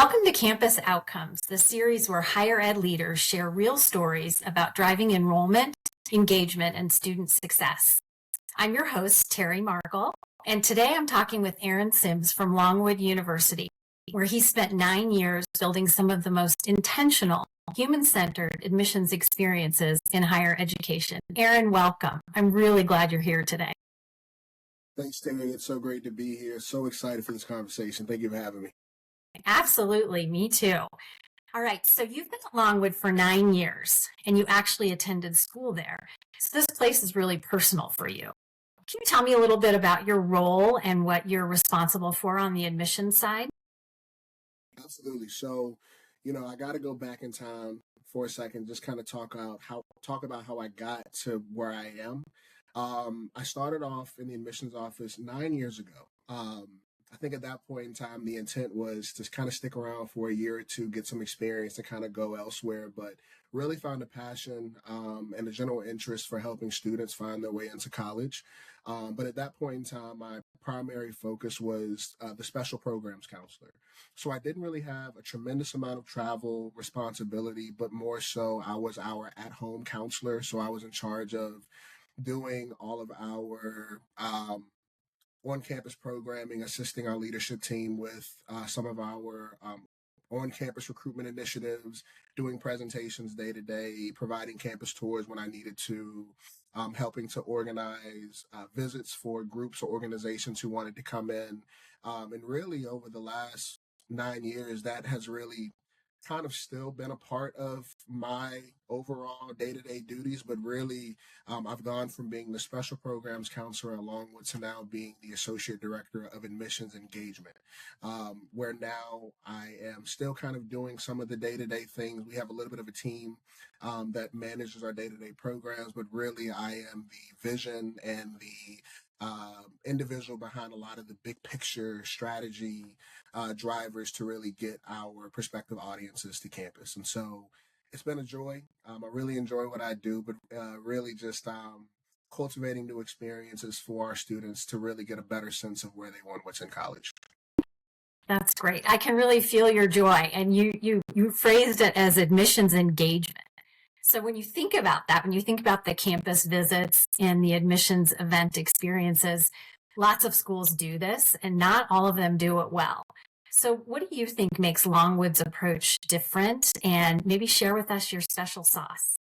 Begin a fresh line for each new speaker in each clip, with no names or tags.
Welcome to Campus Outcomes, the series where higher ed leaders share real stories about driving enrollment, engagement, and student success. I'm your host, Teri Markle, and today I'm talking with Aaron Sims from Longwood University, where he spent 9 years building some of the most intentional, human-centered admissions experiences in higher education. Aaron, welcome. I'm really glad you're here today.
Thanks, Teri. It's so great to be here. So excited for this conversation. Thank you for having me.
Absolutely, me too. All right, so you've been at Longwood for 9 years, and you actually attended school there. So this place is really personal for you. Can you tell me a little bit about your role and what you're responsible for on the admissions side?
Absolutely. So, I got to go back in time for a second, just kind of talk about how I got to where I am. I started off in the admissions office 9 years ago. I think at that point in time, the intent was to kind of stick around for a year or two, get some experience, and kind of go elsewhere. But really found a passion and a general interest for helping students find their way into college. But at that point in time, my primary focus was the special programs counselor. So I didn't really have a tremendous amount of travel responsibility, but more so I was our at-home counselor. So I was in charge of doing all of our on-campus programming, assisting our leadership team with some of our on-campus recruitment initiatives, doing presentations day to day, providing campus tours when I needed to, helping to organize visits for groups or organizations who wanted to come in. And really over the last 9 years, that has really kind of still been a part of my overall day-to-day duties, but really I've gone from being the special programs counselor along with to now being the associate director of admissions engagement, where now I am still kind of doing some of the day-to-day things. We have a little bit of a team that manages our day-to-day programs, but really I am the vision and the individual behind a lot of the big picture strategy drivers to really get our prospective audiences to campus. And so it's been a joy. I really enjoy what I do, but really just cultivating new experiences for our students to really get a better sense of where they want what's in college.
That's great. I can really feel your joy, and you phrased it as admissions engagement. So when you think about that, when you think about the campus visits and the admissions event experiences, lots of schools do this, and not all of them do it well. So what do you think makes Longwood's approach different? And maybe share with us your special sauce.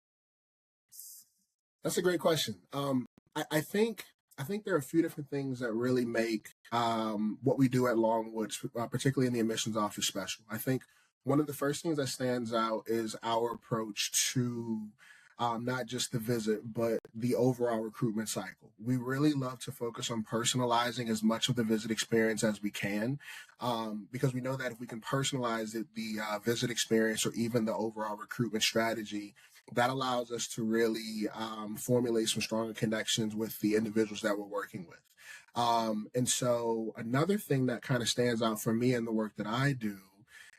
That's a great question. I think there are a few different things that really make what we do at Longwood, particularly in the admissions office, special. I think one of the first things that stands out is our approach to not just the visit, but the overall recruitment cycle. We really love to focus on personalizing as much of the visit experience as we can, because we know that if we can personalize the visit experience or even the overall recruitment strategy, that allows us to really formulate some stronger connections with the individuals that we're working with. And so another thing that kind of stands out for me in the work that I do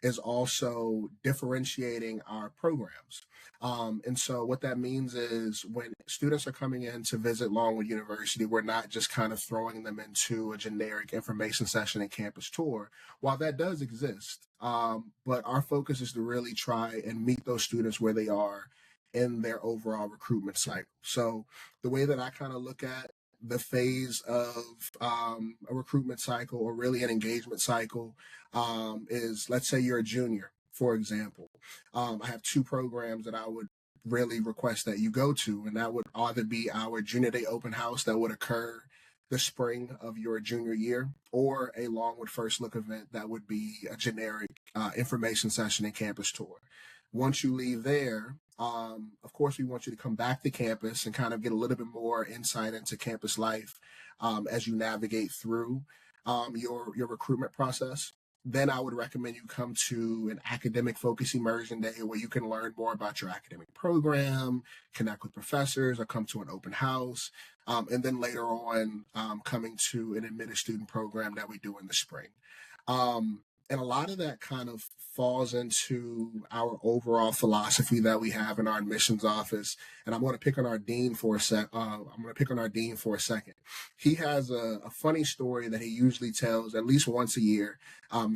is also differentiating our programs. And so what that means is when students are coming in to visit Longwood University, we're not just kind of throwing them into a generic information session and campus tour, while that does exist. But our focus is to really try and meet those students where they are in their overall recruitment cycle. So the way that I kind of look at the phase of a recruitment cycle or really an engagement cycle is, let's say you're a junior, for example. I have two programs that I would really request that you go to, and that would either be our junior day open house that would occur the spring of your junior year, or a Longwood First Look event that would be a generic information session and campus tour. Once you leave there, of course, we want you to come back to campus and kind of get a little bit more insight into campus life as you navigate through your recruitment process. Then I would recommend you come to an academic focus immersion day where you can learn more about your academic program, connect with professors, or come to an open house. And then later on, coming to an admitted student program that we do in the spring. And a lot of that kind of falls into our overall philosophy that we have in our admissions office. And I'm going to pick on our dean for a sec. I'm going to pick on our dean for a second. He has a funny story that he usually tells at least once a year.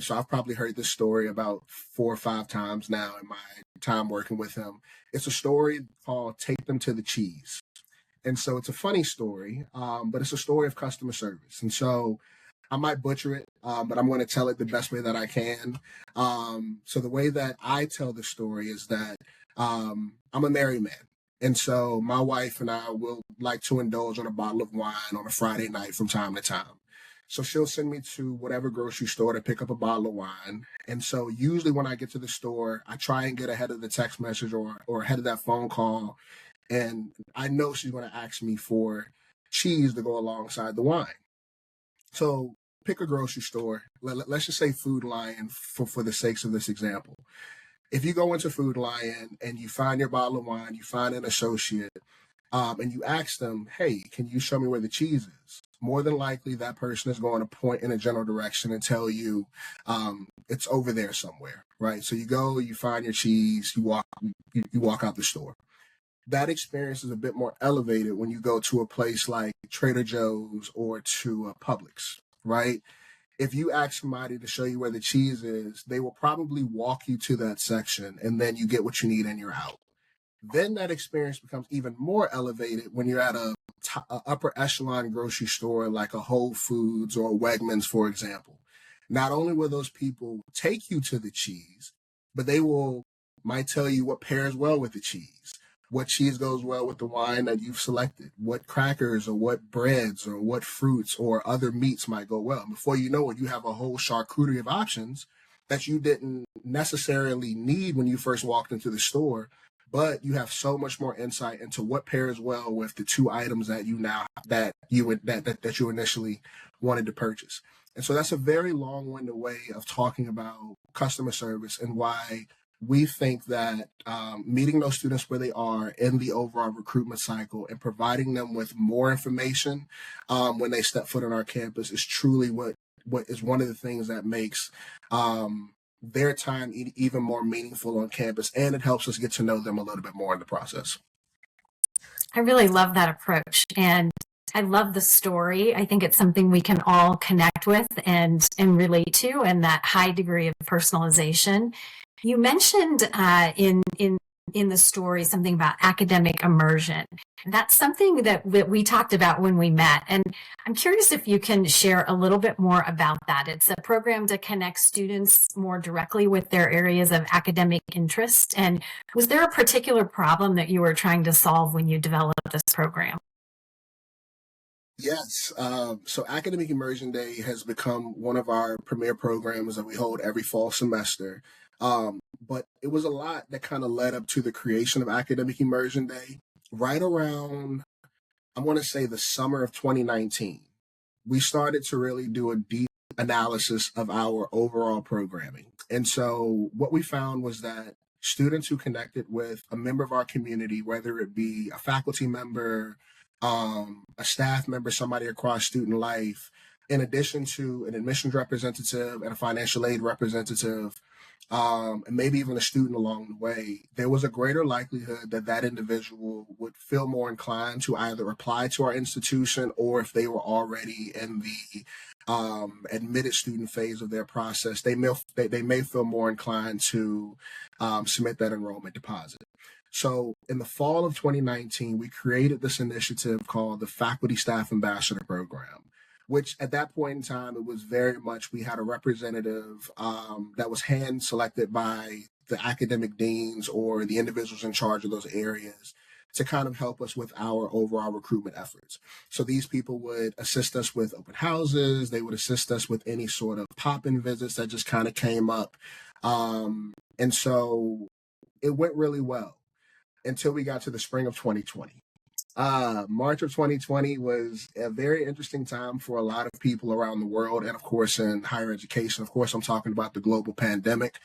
So I've probably heard this story about 4 or 5 times now in my time working with him. It's a story called "Take Them to the Cheese." And so it's a funny story, but it's a story of customer service. And so I might butcher it, but I'm going to tell it the best way that I can. So the way that I tell the story is that I'm a married man. And so my wife and I will like to indulge on a bottle of wine on a Friday night from time to time. So she'll send me to whatever grocery store to pick up a bottle of wine. And so usually when I get to the store, I try and get ahead of the text message or ahead of that phone call. And I know she's going to ask me for cheese to go alongside the wine. So pick a grocery store. Let's just say Food Lion for the sakes of this example. If you go into Food Lion and you find your bottle of wine, you find an associate, and you ask them, hey, can you show me where the cheese is? More than likely, that person is going to point in a general direction and tell you it's over there somewhere, right? So you go, you find your cheese, you walk out the store. That experience is a bit more elevated when you go to a place like Trader Joe's or to Publix, right? If you ask somebody to show you where the cheese is, they will probably walk you to that section and then you get what you need and you're out. Then that experience becomes even more elevated when you're at a upper echelon grocery store like a Whole Foods or a Wegmans, for example. Not only will those people take you to the cheese, but they might tell you what pairs well with the cheese, what cheese goes well with the wine that you've selected, what crackers or what breads or what fruits or other meats might go well. And before you know it, you have a whole charcuterie of options that you didn't necessarily need when you first walked into the store, but you have so much more insight into what pairs well with the 2 items that you initially wanted to purchase. And so that's a very long-winded way of talking about customer service and why we think that meeting those students where they are in the overall recruitment cycle and providing them with more information when they step foot on our campus is truly what is one of the things that makes their time even more meaningful on campus, and it helps us get to know them a little bit more in the process.
I really love that approach, and I love the story. I think it's something we can all connect with and relate to, and that high degree of personalization. You mentioned in the story something about academic immersion. That's something that we talked about when we met, and I'm curious if you can share a little bit more about that. It's a program to connect students more directly with their areas of academic interest. And was there a particular problem that you were trying to solve when you developed this program?
Yes. So Academic Immersion Day has become one of our premier programs that we hold every fall semester. But it was a lot that kind of led up to the creation of Academic Immersion Day. Right around, I want to say the summer of 2019, we started to really do a deep analysis of our overall programming. And so what we found was that students who connected with a member of our community, whether it be a faculty member, a staff member, somebody across student life, in addition to an admissions representative and a financial aid representative, and maybe even a student along the way, there was a greater likelihood that that individual would feel more inclined to either apply to our institution, or if they were already in the admitted student phase of their process, they may feel more inclined to submit that enrollment deposit. So in the fall of 2019, we created this initiative called the Faculty Staff Ambassador Program, which at that point in time, it was very much, we had a representative that was hand selected by the academic deans or the individuals in charge of those areas to kind of help us with our overall recruitment efforts. So these people would assist us with open houses. They would assist us with any sort of pop-in visits that just kind of came up. And so it went really well until we got to the spring of 2020. March of 2020 was a very interesting time for a lot of people around the world, and of course in higher education. Of course, I'm talking about the global pandemic.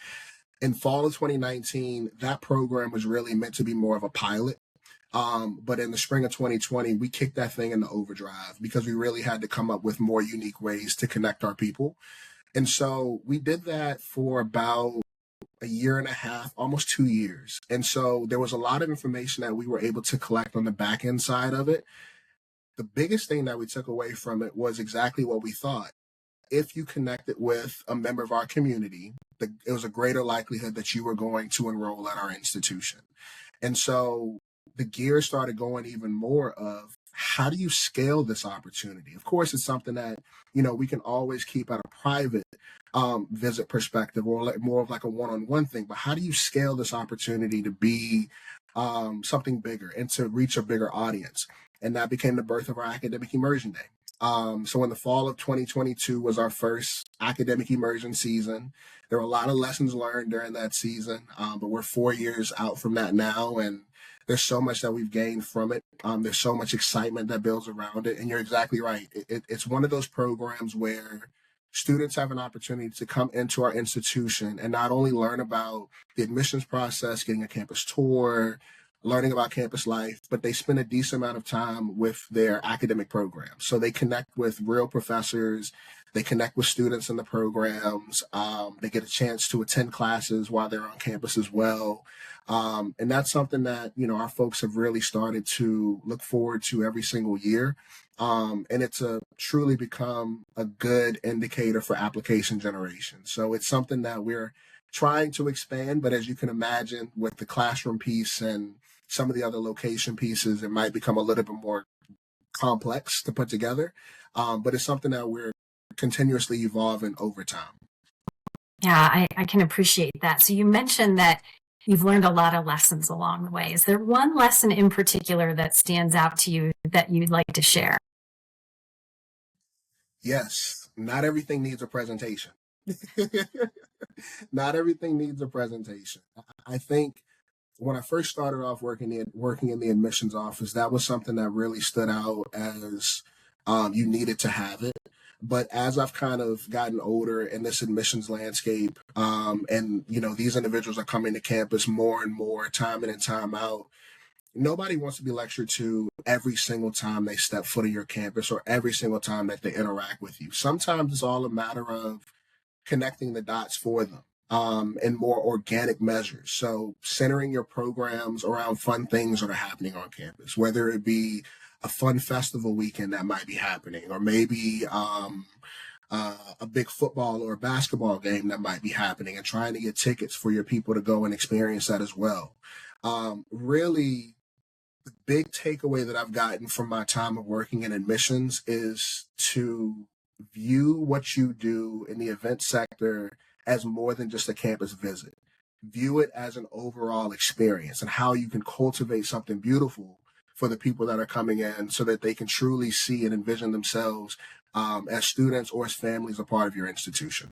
In fall of 2019, that program was really meant to be more of a pilot. But in the spring of 2020, we kicked that thing into overdrive because we really had to come up with more unique ways to connect our people. And so we did that for about a year and a half, almost 2 years. And so there was a lot of information that we were able to collect on the back end side of it. The biggest thing that we took away from it was exactly what we thought. If you connected with a member of our community, it was a greater likelihood that you were going to enroll at our institution. And so the gears started going even more of how do you scale this opportunity? Of course, it's something that, we can always keep at a private visit perspective or more of like a one-on-one thing, but how do you scale this opportunity to be something bigger and to reach a bigger audience? And that became the birth of our Academic Immersion Day. So in the fall of 2022 was our first academic immersion season. There were a lot of lessons learned during that season, but we're 4 years out from that now, and there's so much that we've gained from it. There's so much excitement that builds around it, and you're exactly right. It's one of those programs where students have an opportunity to come into our institution and not only learn about the admissions process, getting a campus tour, learning about campus life, but they spend a decent amount of time with their academic programs. So they connect with real professors, they connect with students in the programs, they get a chance to attend classes while they're on campus as well. And that's something that, our folks have really started to look forward to every single year. And it's truly become a good indicator for application generation. So it's something that we're trying to expand, but as you can imagine, with the classroom piece and some of the other location pieces, it might become a little bit more complex to put together. But it's something that we're continuously evolving over time.
Yeah, I can appreciate that. So you mentioned that you've learned a lot of lessons along the way. Is there one lesson in particular that stands out to you that you'd like to share?
Yes, not everything needs a presentation. Not everything needs a presentation. I think when I first started off working in the admissions office, that was something that really stood out as you needed to have it. But as I've kind of gotten older in this admissions landscape, and these individuals are coming to campus more and more, time in and time out. Nobody wants to be lectured to every single time they step foot on your campus or every single time that they interact with you. Sometimes it's all a matter of connecting the dots for them in more organic measures. So centering your programs around fun things that are happening on campus, whether it be a fun festival weekend that might be happening, or maybe a big football or basketball game that might be happening, and trying to get tickets for your people to go and experience that as well. Really, the big takeaway that I've gotten from my time of working in admissions is to view what you do in the event sector as more than just a campus visit. View it as an overall experience and how you can cultivate something beautiful for the people that are coming in so that they can truly see and envision themselves as students or as families a part of your institution.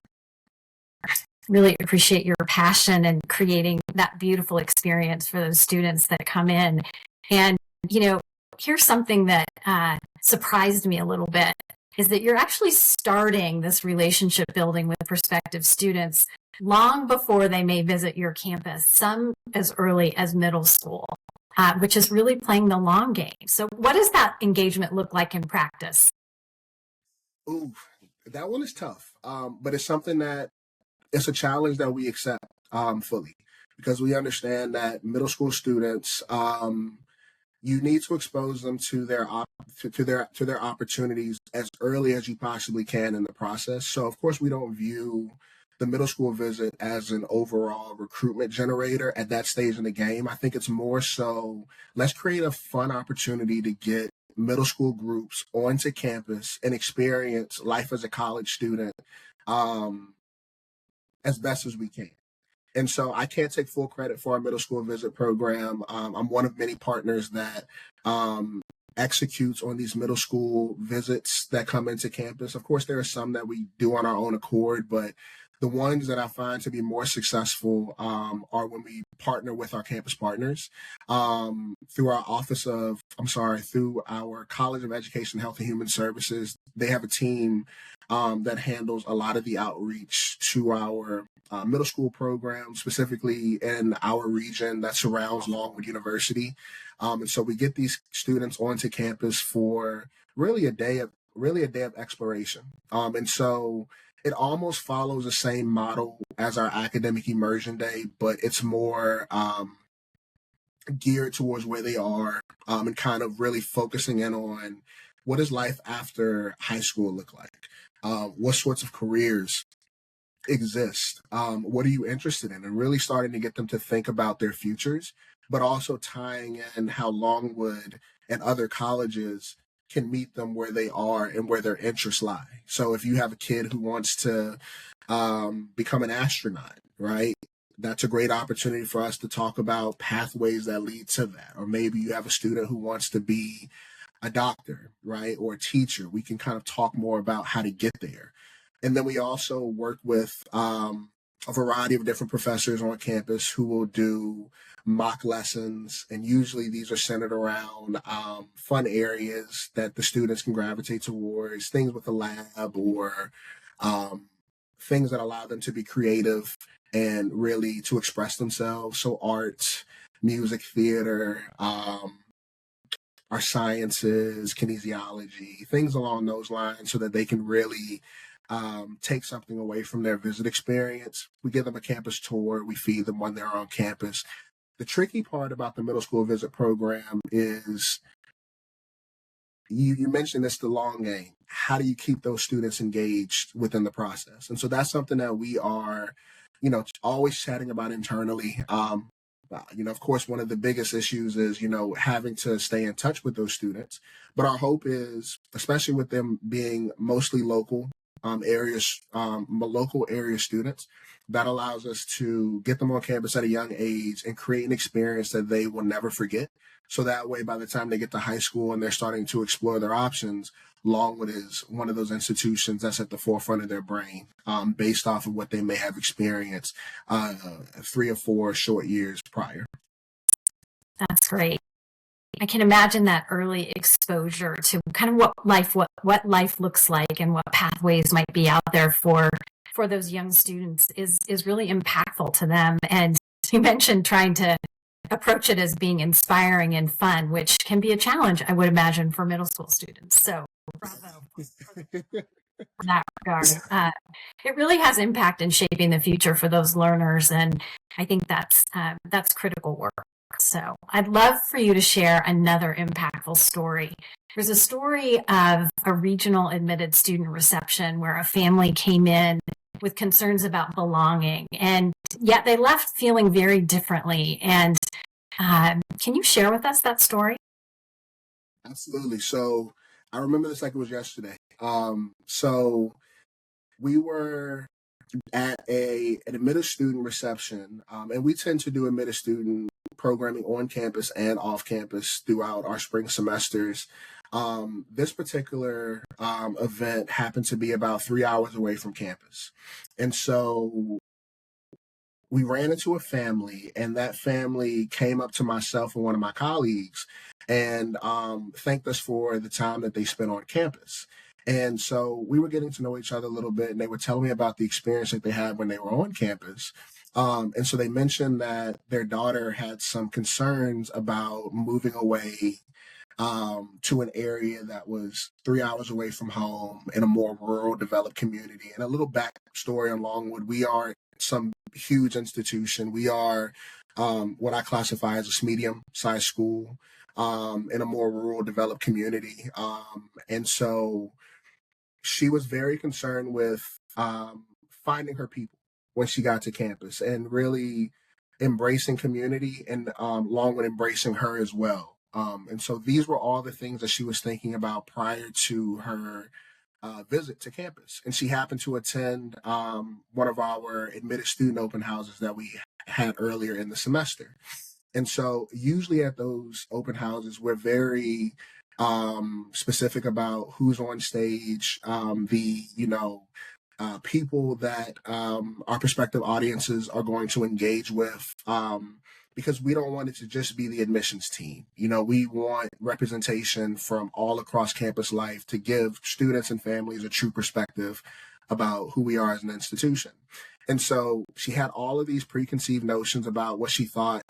Really appreciate your passion and creating that beautiful experience for those students that come in. And, here's something that surprised me a little bit is that you're actually starting this relationship building with prospective students long before they may visit your campus, some as early as middle school, which is really playing the long game. So what does that engagement look like in practice?
Ooh, that one is tough, but it's something that it's a challenge that we accept fully because we understand that middle school students, you need to expose them to their opportunities as early as you possibly can in the process. So of course we don't view the middle school visit as an overall recruitment generator at that stage in the game. I think it's more so let's create a fun opportunity to get middle school groups onto campus and experience life as a college student as best as we can. And so I can't take full credit for our middle school visit program. I'm one of many partners that executes on these middle school visits that come into campus. Of course, there are some that we do on our own accord, but the ones that I find to be more successful are when we partner with our campus partners through through our College of Education, Health and Human Services. They have a team that handles a lot of the outreach to our middle school program, specifically in our region that surrounds Longwood University. And so we get these students onto campus for really a day of exploration. And so it almost follows the same model as our Academic Immersion Day, but it's more geared towards where they are, and kind of really focusing in on what does life after high school look like? What sorts of careers exist? What are you interested in? And really starting to get them to think about their futures, but also tying in how Longwood and other colleges can meet them where they are and where their interests lie. So if you have a kid who wants to become an astronaut, right? That's a great opportunity for us to talk about pathways that lead to that. Or maybe you have a student who wants to be a doctor, right? Or a teacher. We can kind of talk more about how to get there. And then we also work with a variety of different professors on campus who will do mock lessons. And usually these are centered around fun areas that the students can gravitate towards, things with the lab or things that allow them to be creative and really to express themselves. So art, music, theater, our sciences, kinesiology, things along those lines so that they can really take something away from their visit experience. We give them a campus tour. We feed them when they're on campus. The tricky part about the middle school visit program is you mentioned this, the long game. How do you keep those students engaged within the process? And so that's something that we are, always chatting about internally. Of course, one of the biggest issues is, having to stay in touch with those students. But our hope is, especially with them being mostly local area students, that allows us to get them on campus at a young age and create an experience that they will never forget. So that way, by the time they get to high school and they're starting to explore their options, Longwood is one of those institutions that's at the forefront of their brain, based off of what they may have experienced 3 or 4 short years prior.
That's great. I can imagine that early exposure to kind of what life looks like and what pathways might be out there for those young students is really impactful to them. And you mentioned trying to approach it as being inspiring and fun, which can be a challenge, I would imagine, for middle school students. So bravo in that regard. It really has impact in shaping the future for those learners, and I think that's critical work. So I'd love for you to share another impactful story. There's a story of a regional admitted student reception where a family came in with concerns about belonging, and yet they left feeling very differently. And can you share with us that story?
Absolutely. So I remember this like it was yesterday. So we were at an admitted student reception, and we tend to do admitted student programming on campus and off campus throughout our spring semesters. This particular event happened to be about 3 hours away from campus. And so we ran into a family, and that family came up to myself and one of my colleagues and thanked us for the time that they spent on campus. And so we were getting to know each other a little bit, and they were telling me about the experience that they had when they were on campus. And so they mentioned that their daughter had some concerns about moving away to an area that was 3 hours away from home in a more rural, developed community. And a little backstory on Longwood: we aren't some huge institution. We are what I classify as a medium-sized school in a more rural, developed community. And so she was very concerned with finding her people when she got to campus and really embracing community, and along with embracing her as well. And so these were all the things that she was thinking about prior to her visit to campus. And she happened to attend one of our admitted student open houses that we had earlier in the semester. And so usually at those open houses, we're very specific about who's on stage, people that our prospective audiences are going to engage with, because we don't want it to just be the admissions team. We want representation from all across campus life to give students and families a true perspective about who we are as an institution. And so she had all of these preconceived notions about what she thought,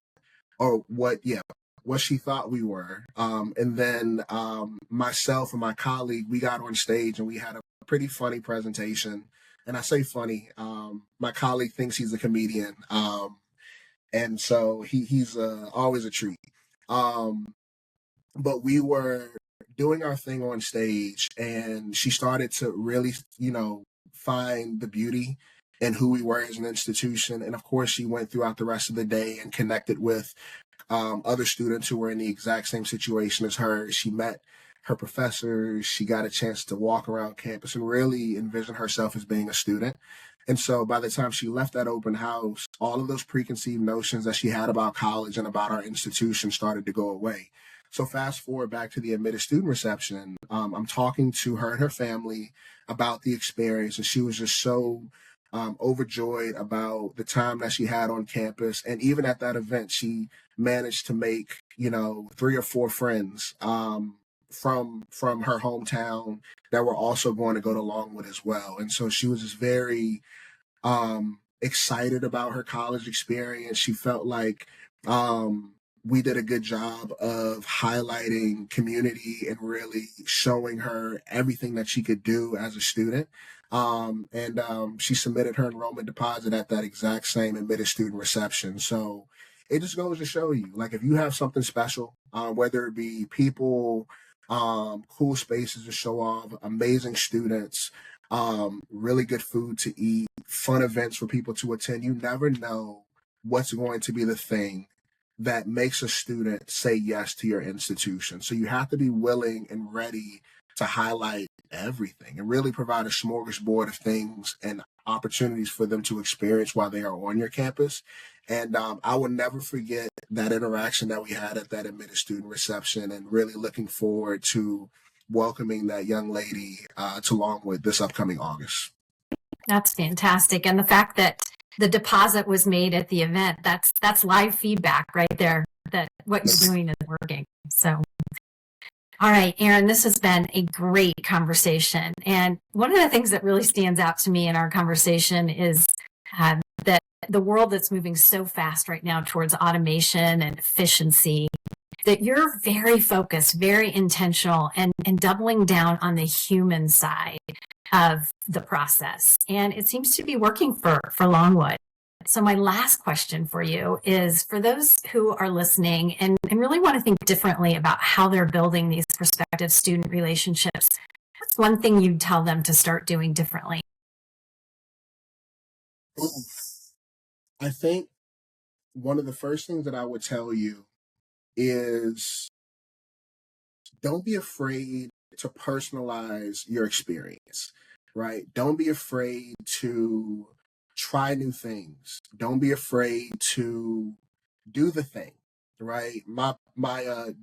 or what she thought we were. And then myself and my colleague, we got on stage and we had a pretty funny presentation And I say funny, my colleague thinks he's a comedian. And so he's always a treat. Um, but we were doing our thing on stage, and she started to really, find the beauty in who we were as an institution. And of course, she went throughout the rest of the day and connected with other students who were in the exact same situation as her. She met her professors. She got a chance to walk around campus and really envision herself as being a student. And so by the time she left that open house, all of those preconceived notions that she had about college and about our institution started to go away. So fast forward back to the admitted student reception. I'm talking to her and her family about the experience, and she was just so overjoyed about the time that she had on campus. And even at that event, she managed to make 3 or 4 friends from her hometown that were also going to go to Longwood as well. And so she was just very excited about her college experience. She felt like we did a good job of highlighting community and really showing her everything that she could do as a student. And she submitted her enrollment deposit at that exact same admitted student reception. So it just goes to show you, like, if you have something special, whether it be people, cool spaces to show off, amazing students, really good food to eat, fun events for people to attend, you never know what's going to be the thing that makes a student say yes to your institution. So you have to be willing and ready to highlight everything and really provide a smorgasbord of things and opportunities for them to experience while they are on your campus. And I will never forget that interaction that we had at that admitted student reception, and really looking forward to welcoming that young lady to Longwood this upcoming August.
That's fantastic. And the fact that the deposit was made at the event, that's live feedback right there that what you're doing is working. So, all right, Aaron, this has been a great conversation. And one of the things that really stands out to me in our conversation is that the world that's moving so fast right now towards automation and efficiency, that you're very focused, very intentional, and doubling down on the human side of the process. And it seems to be working for Longwood. So my last question for you is, for those who are listening and really want to think differently about how they're building these prospective student relationships, what's one thing you'd tell them to start doing differently?
I think one of the first things that I would tell you is, don't be afraid to personalize your experience, right? Don't be afraid to try new things. Don't be afraid to do the thing, right? My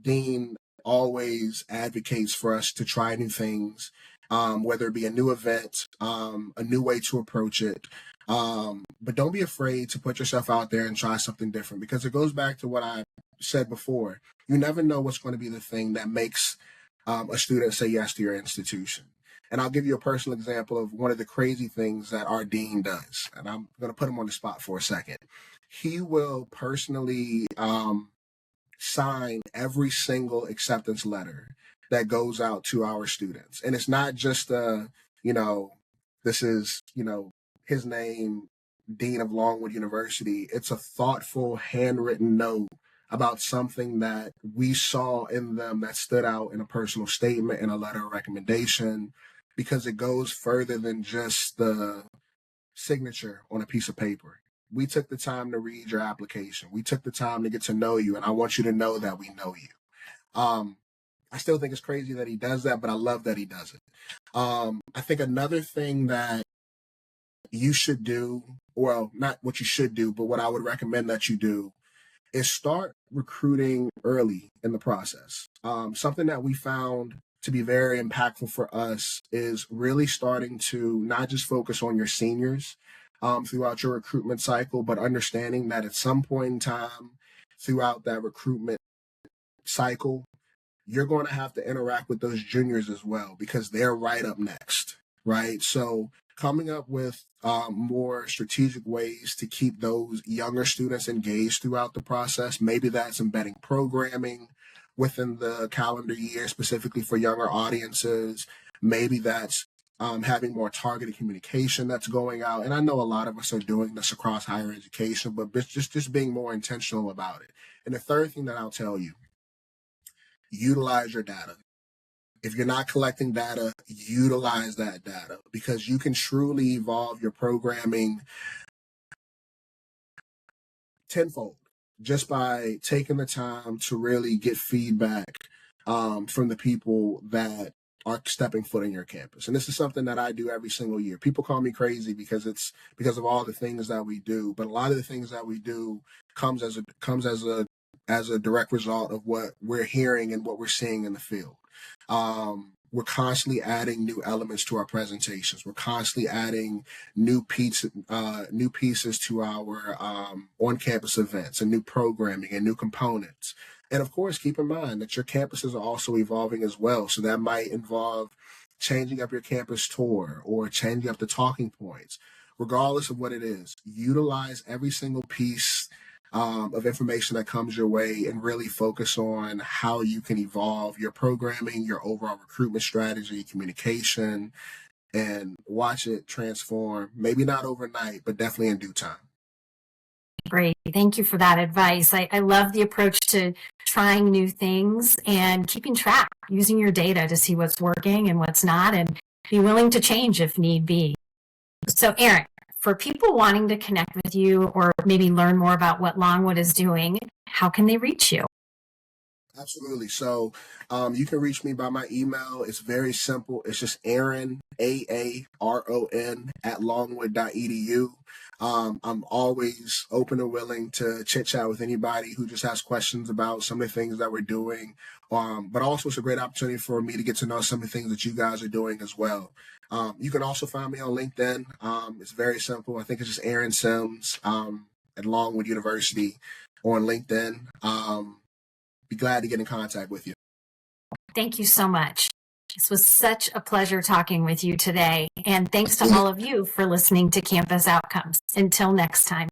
dean always advocates for us to try new things, whether it be a new event, a new way to approach it. But don't be afraid to put yourself out there and try something different, because it goes back to what I said before. You never know what's going to be the thing that makes a student say yes to your institution. And I'll give you a personal example of one of the crazy things that our dean does. And I'm going to put him on the spot for a second. He will personally sign every single acceptance letter that goes out to our students. And it's not just this is, his name, Dean of Longwood University. It's a thoughtful, handwritten note about something that we saw in them that stood out in a personal statement, in a letter of recommendation, because it goes further than just the signature on a piece of paper. We took the time to read your application. We took the time to get to know you, and I want you to know that we know you. I still think it's crazy that he does that, but I love that he does it. I think another thing that you should do, well, not what you should do, but what I would recommend that you do, is start recruiting early in the process. Something that we found to be very impactful for us is really starting to not just focus on your seniors throughout your recruitment cycle, but understanding that at some point in time throughout that recruitment cycle, you're going to have to interact with those juniors as well, because they're right up next, right? So coming up with more strategic ways to keep those younger students engaged throughout the process. Maybe that's embedding programming within the calendar year specifically for younger audiences. Maybe that's having more targeted communication that's going out. And I know a lot of us are doing this across higher education, but just being more intentional about it. And the third thing that I'll tell you, utilize your data. If you're not collecting data, utilize that data, because you can truly evolve your programming tenfold just by taking the time to really get feedback from the people that are stepping foot in your campus. And this is something that I do every single year. People call me crazy because it's because of all the things that we do, but a lot of the things that we do comes as a direct result of what we're hearing and what we're seeing in the field. We're constantly adding new elements to our presentations. We're constantly adding new pieces to our on-campus events and new programming and new components. And of course, keep in mind that your campuses are also evolving as well. So that might involve changing up your campus tour or changing up the talking points. Regardless of what it is, utilize every single piece of information that comes your way and really focus on how you can evolve your programming, your overall recruitment strategy, communication, and watch it transform, maybe not overnight, but definitely in due time.
Great. Thank you for that advice. I love the approach to trying new things and keeping track, using your data to see what's working and what's not, and be willing to change if need be. So, Aaron, for people wanting to connect with you or maybe learn more about what Longwood is doing, how can they reach you?
Absolutely. So you can reach me by my email. It's very simple. It's just Aaron, AARON, @longwood.edu. I'm always open and willing to chit chat with anybody who just has questions about some of the things that we're doing. But also it's a great opportunity for me to get to know some of the things that you guys are doing as well. You can also find me on LinkedIn. It's very simple. I think it's just Aaron Sims at Longwood University on LinkedIn. Be glad to get in contact with you.
Thank you so much. This was such a pleasure talking with you today. And thanks to all of you for listening to Campus Outcomes. Until next time.